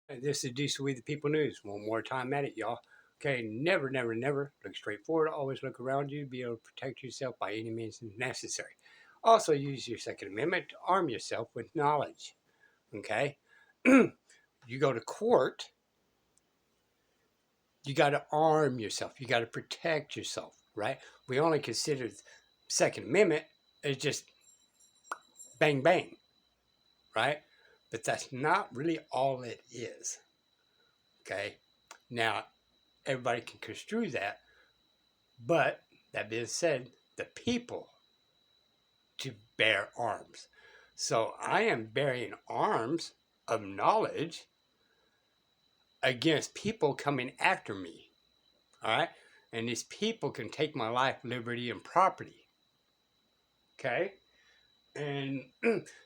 This is Diesel with the People News. One more time at it, y'all. Okay, never, never, never look straight forward. Always look around you. Be able to protect yourself by any means necessary. Also, use your Second Amendment to arm yourself with knowledge. Okay? You go to court, you got to arm yourself. You got to protect yourself, right? We only consider the Second Amendment as just bang, bang, right? But that's not really all it is. Okay? Now, everybody can construe that. But that being said, the people to bear arms. So I am bearing arms of knowledge against people coming after me. All right. And these people can take my life, liberty, and property. Okay. And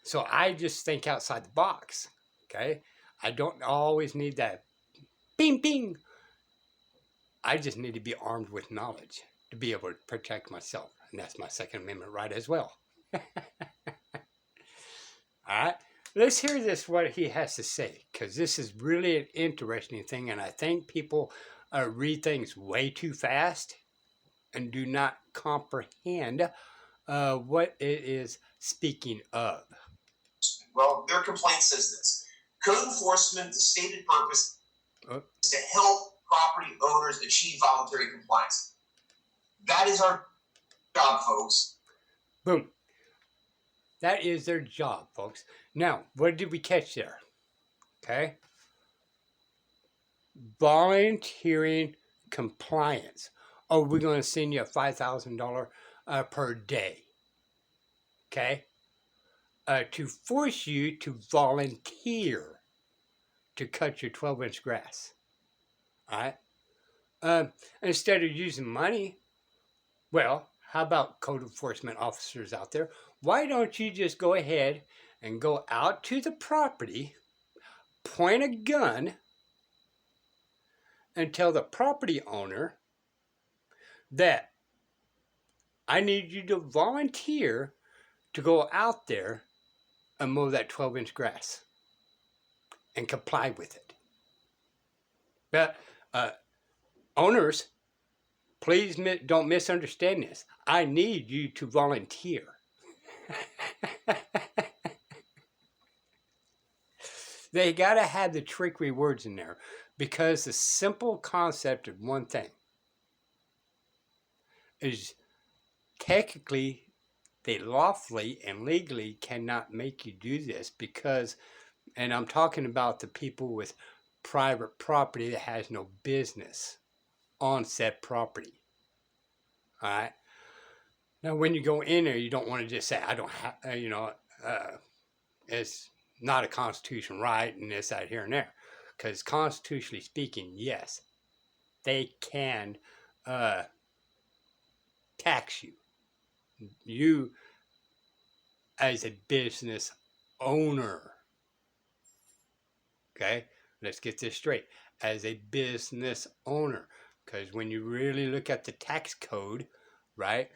so I just think outside the box. Okay. I don't always need that bing, bing. I just need to be armed with knowledge to be able to protect myself. And that's my Second Amendment right as well. All right, let's hear this, what he has to say, because this is really an interesting thing. And I think people read things way too fast and do not comprehend what it is speaking of. Well, their complaint says this. Code enforcement, the stated purpose is to help property owners achieve voluntary compliance. That is our job, folks. Boom. That is their job, folks. Now, what did we catch there? Okay. Volunteering compliance. Oh, we're going to send you a $5,000 per day. Okay. To force you to volunteer to cut your 12-inch grass. All right. Instead of using money, well, how about code enforcement officers out there? Why don't you just go ahead and go out to the property, point a gun, and tell the property owner that I need you to volunteer to go out there and mow that 12-inch grass and comply with it. But owners, please don't misunderstand this. I need you to volunteer. They got to have the trickery words in there, because the simple concept of one thing is technically they lawfully and legally cannot make you do this, because, and I'm talking about the people with private property that has no business on said property. All right. Now, when you go in there, you don't want to just say, I don't have, it's not a constitutional right and this, that, here, and there. Because constitutionally speaking, yes, they can tax you. You, as a business owner, okay, let's get this straight. As a business owner, because when you really look at the tax code, right,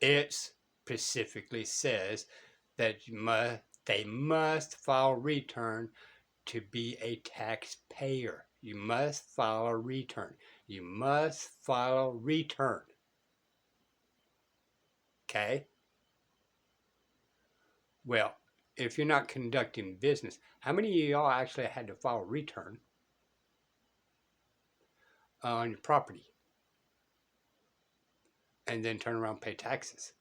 it specifically says that they must file return to be a taxpayer. You must file a return. You must file a return. Okay? Well, if you're not conducting business, how many of y'all actually had to file a return on your property and then turn around and pay taxes?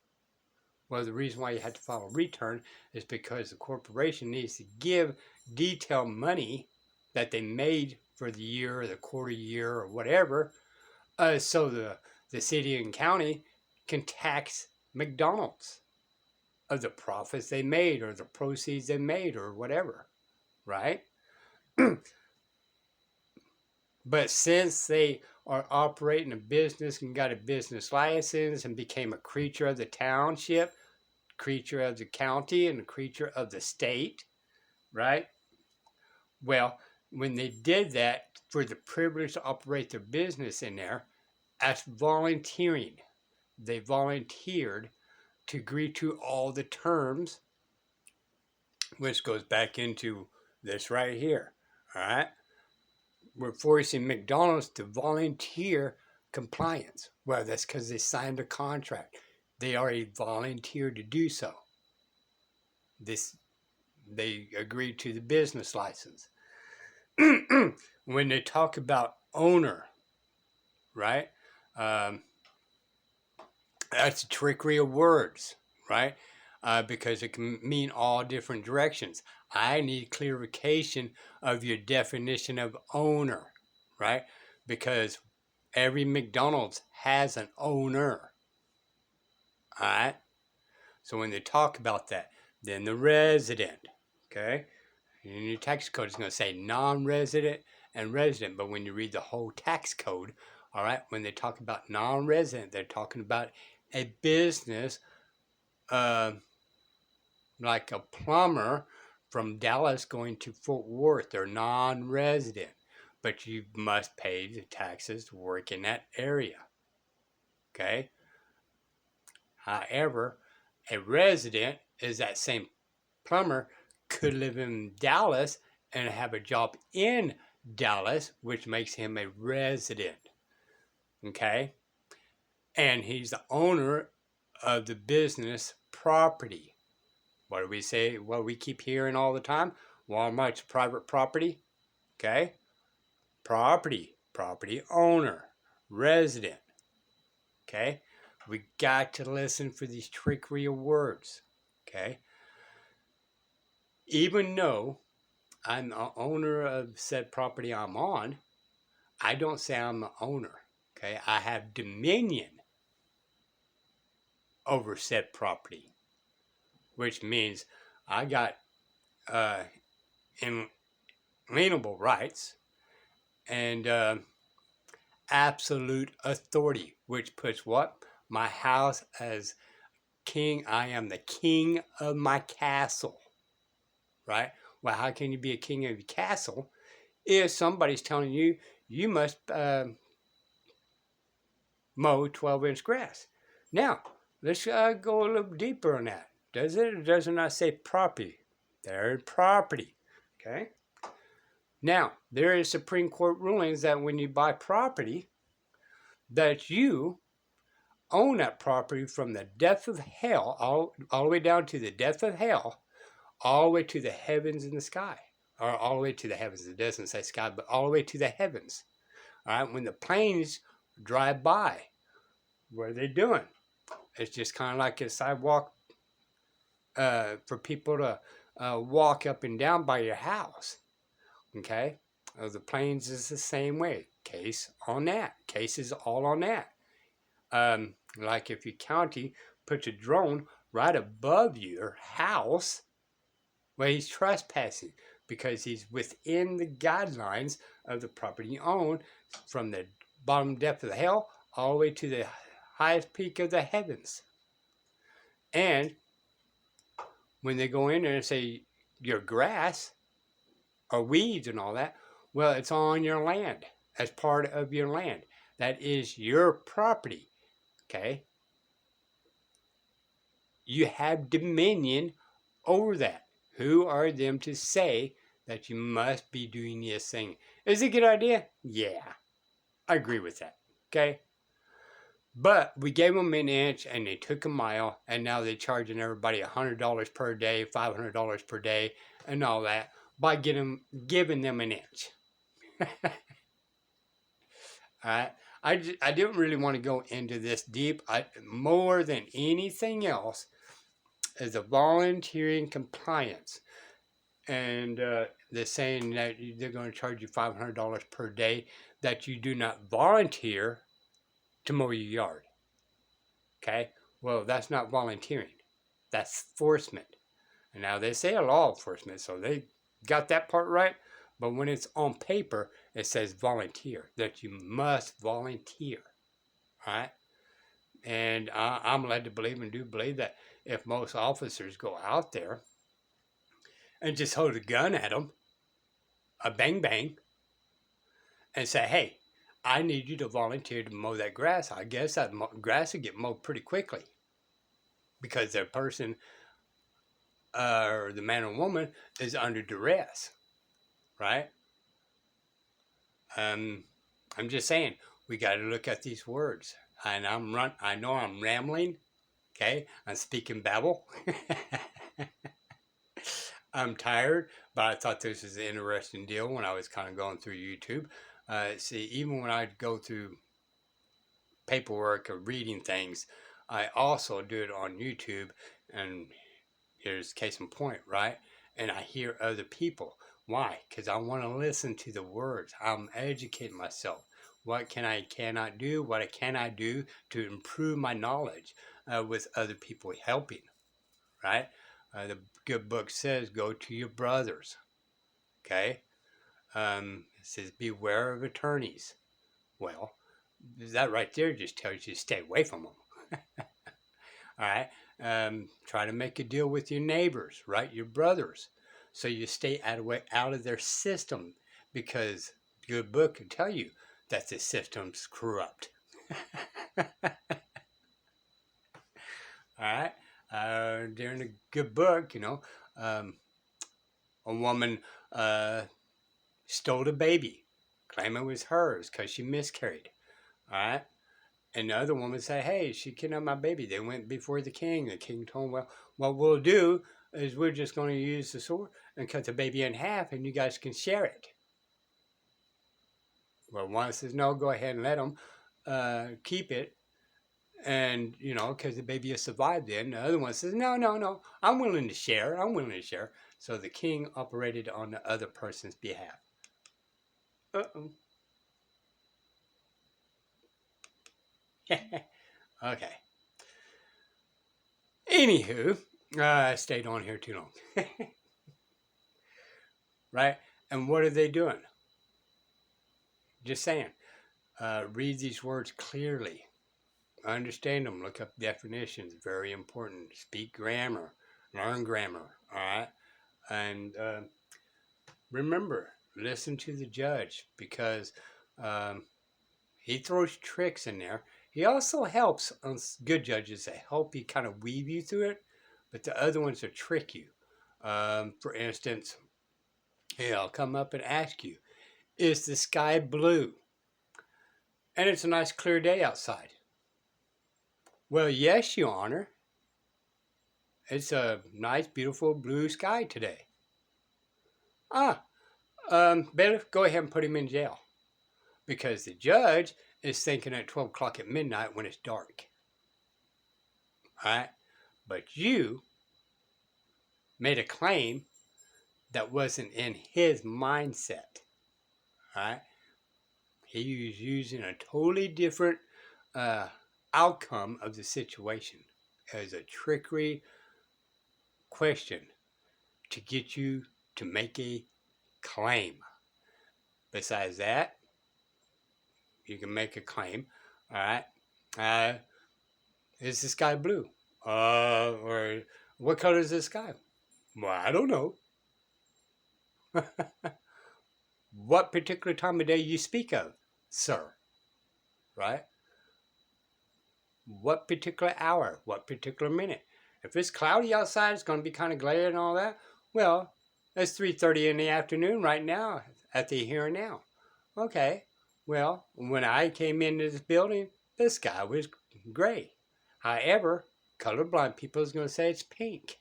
Well, the reason why you had to file a return is because the corporation needs to give detailed money that they made for the year or the quarter year or whatever, so the city and county can tax McDonald's of the profits they made or the proceeds they made or whatever, right? But since they are operating a business and got a business license and became a creature of the township, creature of the county, and a creature of the state, right? Well, when they did that for the privilege to operate their business in there, that's volunteering. They volunteered to agree to all the terms, which goes back into this right here, all right? we're forcing McDonald's to volunteer compliance. Well, that's because they signed a contract. They already volunteered to do so. They agreed to the business license. When they talk about owner, right? Um, that's a trickery of words, right? Because it can mean all different directions. I need clarification of your definition of owner, right? Because every McDonald's has an owner, all right? So when they talk about that, then the resident, okay? In your tax code, it's going to say non-resident and resident. But when you read the whole tax code, all right, when they talk about non-resident, they're talking about a business like a plumber from Dallas going to Fort Worth. They're non-resident, but you must pay the taxes to work in that area, okay? However, a resident is that same plumber could live in Dallas and have a job in Dallas, which makes him a resident. Okay? And he's the owner of the business property. What do we say? What we keep hearing all the time? Walmart's private property. Okay? Property owner, resident. Okay? We got to listen for these trickery of words. Okay? Even though I'm the owner of said property I'm on, I don't say I'm the owner. Okay, I have dominion over said property, which means I got inalienable rights and absolute authority, which puts what? My house as king. I am the king of my castle, right? Well, how can you be a king of your castle if somebody's telling you you must mow 12-inch grass? Now, let's go a little deeper on that. Does it or does it not say property? There's property, okay? Now, there is Supreme Court rulings that when you buy property, that you own that property from the depth of hell, all the way down to the depth of hell, all the way to the heavens in the sky. Or all the way to the heavens. It doesn't say sky, but all the way to the heavens. All right, when the planes drive by, what are they doing? It's just kind of like a sidewalk for people to walk up and down by your house. Okay? The planes is the same way. Case on that. Case is all on that. Like if your county puts a drone right above your house, well, he's trespassing because he's within the guidelines of the property you own from the bottom depth of the hell all the way to the highest peak of the heavens. And when they go in there and say your grass or weeds and all that, well, it's on your land as part of your land. That is your property, okay? You have dominion over that. Who are them to say that you must be doing this thing? Is it a good idea? Yeah, I agree with that, okay? But we gave them an inch and they took a mile, and now they're charging everybody $100 per day, $500 per day, and all that by giving them an inch. All right. I didn't really want to go into this deep. More than anything else is the volunteering compliance. And they're saying that they're going to charge you $500 per day that you do not volunteer to mow your yard. Okay? Well, that's not volunteering. That's enforcement. And now they say a law enforcement, so they got that part right. But when it's on paper, it says volunteer, that you must volunteer. All right? And I'm led to believe and do believe that if most officers go out there and just hold a gun at them, a bang bang, and say, hey, I need you to volunteer to mow that grass, I guess that grass will get mowed pretty quickly because the person or the man or woman is under duress, right? I'm just saying, we got to look at these words. And I know I'm rambling. Okay, I'm speaking babble. I'm tired, but I thought this was an interesting deal when I was kind of going through YouTube. See, even when I go through paperwork or reading things, I also do it on YouTube. And here's case in point, right? And I hear other people. Why? Because I want to listen to the words. I'm educating myself. What cannot do? What can I do to improve my knowledge with other people helping, right? The good book says, go to your brothers, okay? It says, beware of attorneys. Well, that right there just tells you to stay away from them. All right. Try to make a deal with your neighbors, right? Your brothers, so you stay out of their system, because the good book can tell you that the system's corrupt. All right. During the good book, a woman stole a baby, claiming it was hers because she miscarried. All right. And the other woman said, hey, she kidnapped my baby. They went before the king. The king told them, well, what we'll do is we're just going to use the sword and cut the baby in half, and you guys can share it. Well, one says, no, go ahead and let them keep it. And, because the baby will survive then. The other one says, no, I'm willing to share. So the king operated on the other person's behalf. Uh-oh. Okay. Anywho, I stayed on here too long. Right? And what are they doing? Just saying. Read these words clearly. Understand them. Look up definitions. Very important. Speak grammar. Learn grammar. All right? And remember, listen to the judge, because he throws tricks in there. He also helps on good judges that help you kind of weave you through it, but the other ones will trick you. For instance, I'll come up and ask you, is the sky blue? And it's a nice clear day outside. Well, yes, Your Honor. It's a nice, beautiful blue sky today. Bailiff, go ahead and put him in jail. Because the judge is thinking at 12 o'clock at midnight when it's dark. All right? But you made a claim that wasn't in his mindset. All right? He was using a totally different outcome of the situation as a trickery question to get you to make a claim. Besides that, you can make a claim. All right? Is the sky blue? Or what color is the sky? Well, I don't know. What particular time of day you speak of, sir? Right? What particular hour? What particular minute? If it's cloudy outside, it's going to be kind of glare and all that. Well, it's 3:30 in the afternoon right now at the here and now. Okay. Well, when I came into this building, the sky was gray. However, colorblind people is going to say it's pink.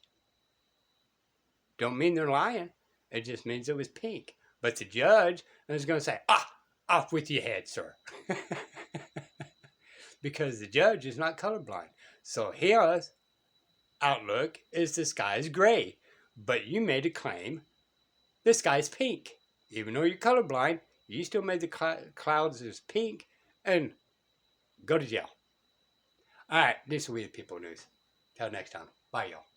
Don't mean they're lying. It just means it was pink. But the judge is going to say, off with your head, sir. Because the judge is not colorblind. So his outlook is the sky is gray. But you made a claim the sky's pink. Even though you're colorblind, you still made the clouds as pink and go to jail. All right, this is We the People News. Till next time. Bye, y'all.